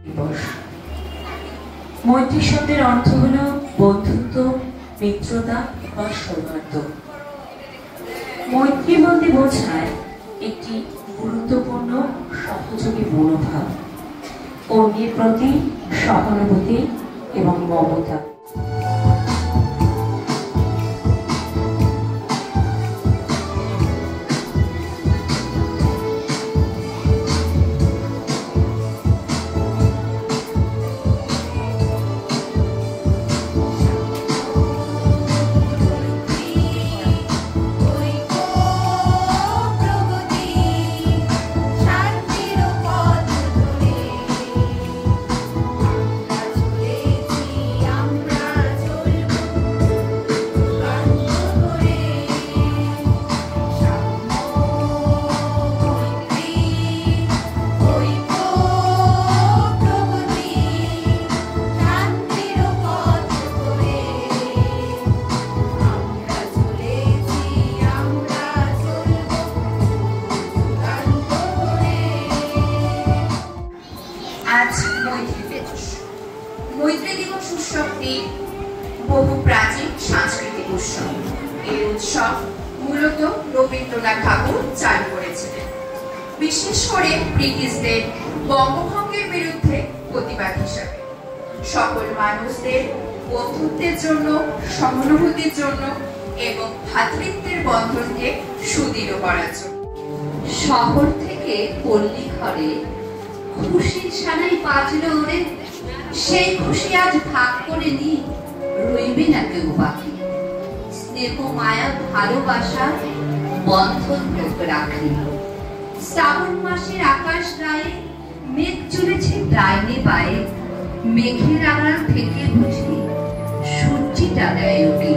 দিবস। মৈত্রী শব্দের অর্থ হল বন্ধুত্ব, মিত্রতা বা সৌহার্দ্য। মৈত্রী বলতে বোঝায় একটি গুরুত্বপূর্ণ সহযোগী মনোভাব, অন্যের প্রতি সহানুভূতি এবং মমতা। আজ মৈত্রী দিবস। মৈত্রী দিবস উৎসবটি বহু প্রাচীন সাংস্কৃতিক উৎসব। এই উৎসব মূলত রবীন্দ্রনাথ ঠাকুর চালু করেছিলেন, বিশেষ করে ব্রিটিশদের বঙ্গভঙ্গের বিরুদ্ধে প্রতিবাদ হিসাবে। সকল মানুষদের বন্ধুত্বের জন্য, সহানুভূতির জন্য এবং ভ্রাতৃত্বের বন্ধনকে সুদৃঢ় করার জন্য। শহর থেকে পল্লী ঘরে খুশির সানাই বাজলো ওরে, সেই খুশি আজ ভাগ করে নি, রইবে না কেউ বাকি। স্নেহ মায়া ভালোবাসা বন্ধন হোক রাখি। শ্রাবণ মাসের আকাশ গায়ে মেঘ চলেছে ডাইনে বায়ে, মেঘের আড়াল থেকে বুঝি সূর্যিটা দেয় ওকে।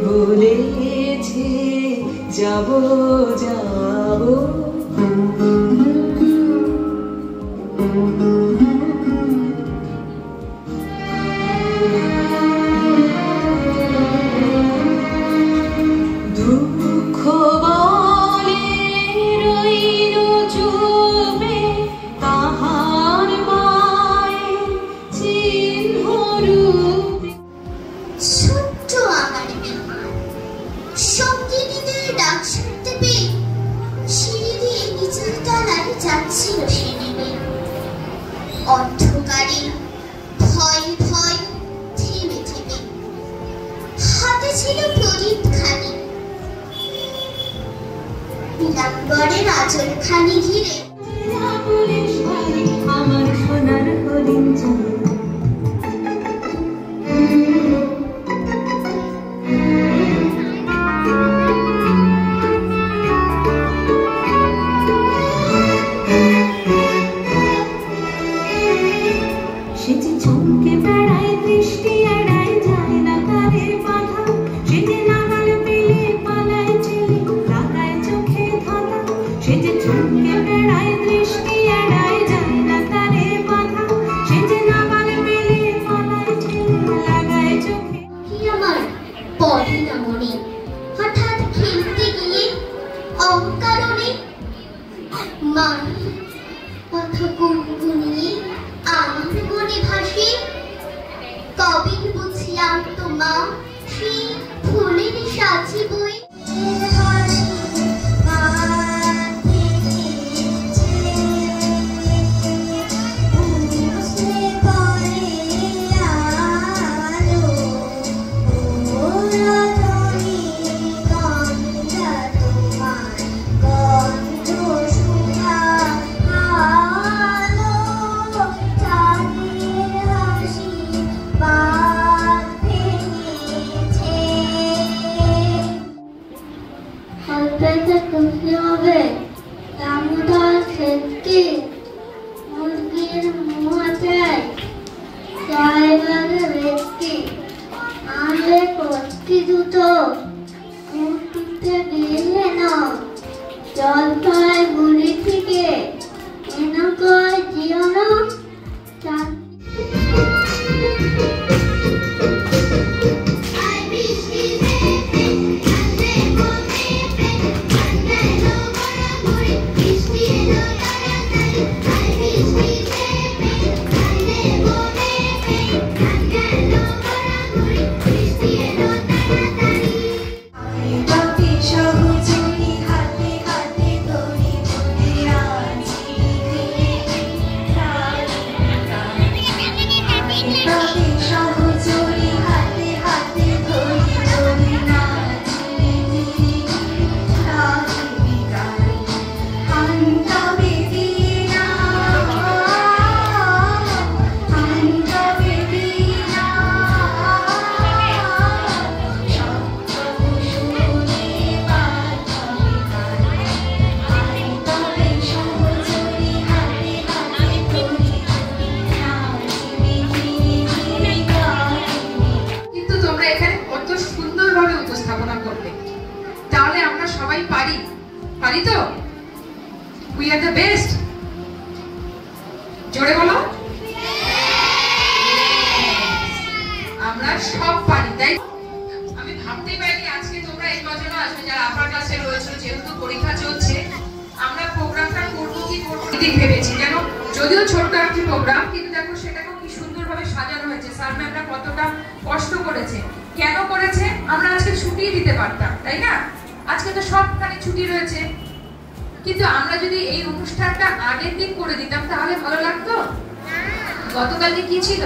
বলেছে যাব যাব দুঃখ বলে রইল চুপে, তাহার মায়ের চিহ্ন রূপে। ছোট্ট আমার মেহমান সঙ্গিনীদের ডাক শুনতে পেয়ে সিঁড়ি দিয়ে নিচের তলায় যাচ্ছিল সে নেমে। অন্ধকারে ভয় ভয় থেমে থেমে হাতে ছিল প্রদীপ খানি, নীলাম্বরের আঁচল খানি ঘিরে আমার সোনার হরিণ সে যে চমকে বেড়ায়, দৃষ্টি এড়ায়, যায় না তারে বাধা। সে যে নাগাল পেলে পালায় চেলে, লাগায় চোখে ধাঁধা। সে যে চমকে বেড়ায়, দৃষ্টি এড়ায়, যায় না তারে বাধা। সে যে নাগাল পেলে পালায় চেলে, লাগায় চোখে। কি আমার পড়ে না মনে, হঠাৎ খেলতে গিয়ে অকারণে মায়ের কথা গুনগুনিয়ে আমার মনে ভাসে। কবে বুঝলাম তোমা সেই ফুলের সাজি বই। Are the best? জোরে বলো। আমরা সব পারি, তাই? আমি ভাবতেই পারিনি আজকে তোমরা এই কজনও আসবে যারা আপার ক্লাসে রয়েছে। যেহেতু পরীক্ষা চলছে, আমরা প্রোগ্রামটা করবো কি করবো ঠিক ভেবেছি। কেন, যদিও ছোট্ট একটি প্রোগ্রাম, কিন্তু দেখো সেটাকেও কি সুন্দরভাবে সাজানো হয়েছে। স্যার ম্যামরা কতটা কষ্ট করেছে। কেন করেছে? আমরা আজকে ছুটি দিতে পারতাম, তাই না? আজকে তো সবখানে ছুটি রয়েছে, কিন্তু আমরা যদি এই অনুষ্ঠানটা আগের দিন করে দিতাম তাহলে ভালো লাগতো। গতকালকে কি ছিল?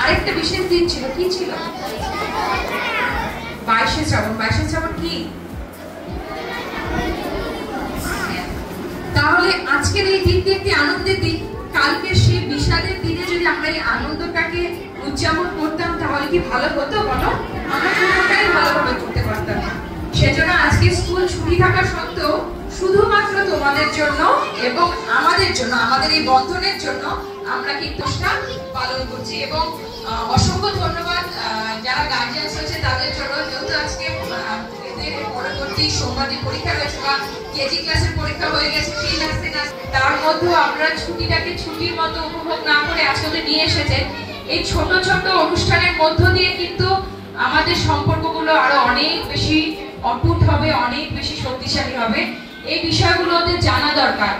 আরেকটা বিশেষ দিন ছিল। কি ছিল? 22শে শ্রাবণ। 22শে শ্রাবণ কি? তাহলে আজকের এই দিনটি একটি আনন্দের দিন। কালকে সেই বিষাদের দিনে যদি আমরা এই আনন্দটাকে উদযাপন করতাম তাহলে কি ভালো হতো বলো? আমরা কোনোটাই ভালোভাবে করতে পারতাম না। সেজন্য আজকে স্কুল ছুটি থাকা সত্ত্বেও শুধুমাত্র তোমাদের জন্য এবং আমাদের জন্য, আমাদের এই বন্ধনের জন্য আমরা কিন্তু পালন করছি। এবং অসংখ্য ধন্যবাদ যারা গার্জিয়ানস রয়েছে তাদের জন্য। যেহেতু আজকে পরবর্তী সোমবারই পরীক্ষা রয়েছে বা কেজি ক্লাসের পরীক্ষা হয়ে গেছে, তার মধ্যেও আমরা ছুটিটাকে ছুটির মতো উপভোগ না করে আজকে নিয়ে এসেছে। এই ছোট ছোট অনুষ্ঠানের মধ্য দিয়ে কিন্তু আমাদের সম্পর্কগুলো আরো অনেক বেশি অটুট হবে, অনেক বেশি শক্তিশালী হবে। এই বিষয়গুলো ওদের জানা দরকার।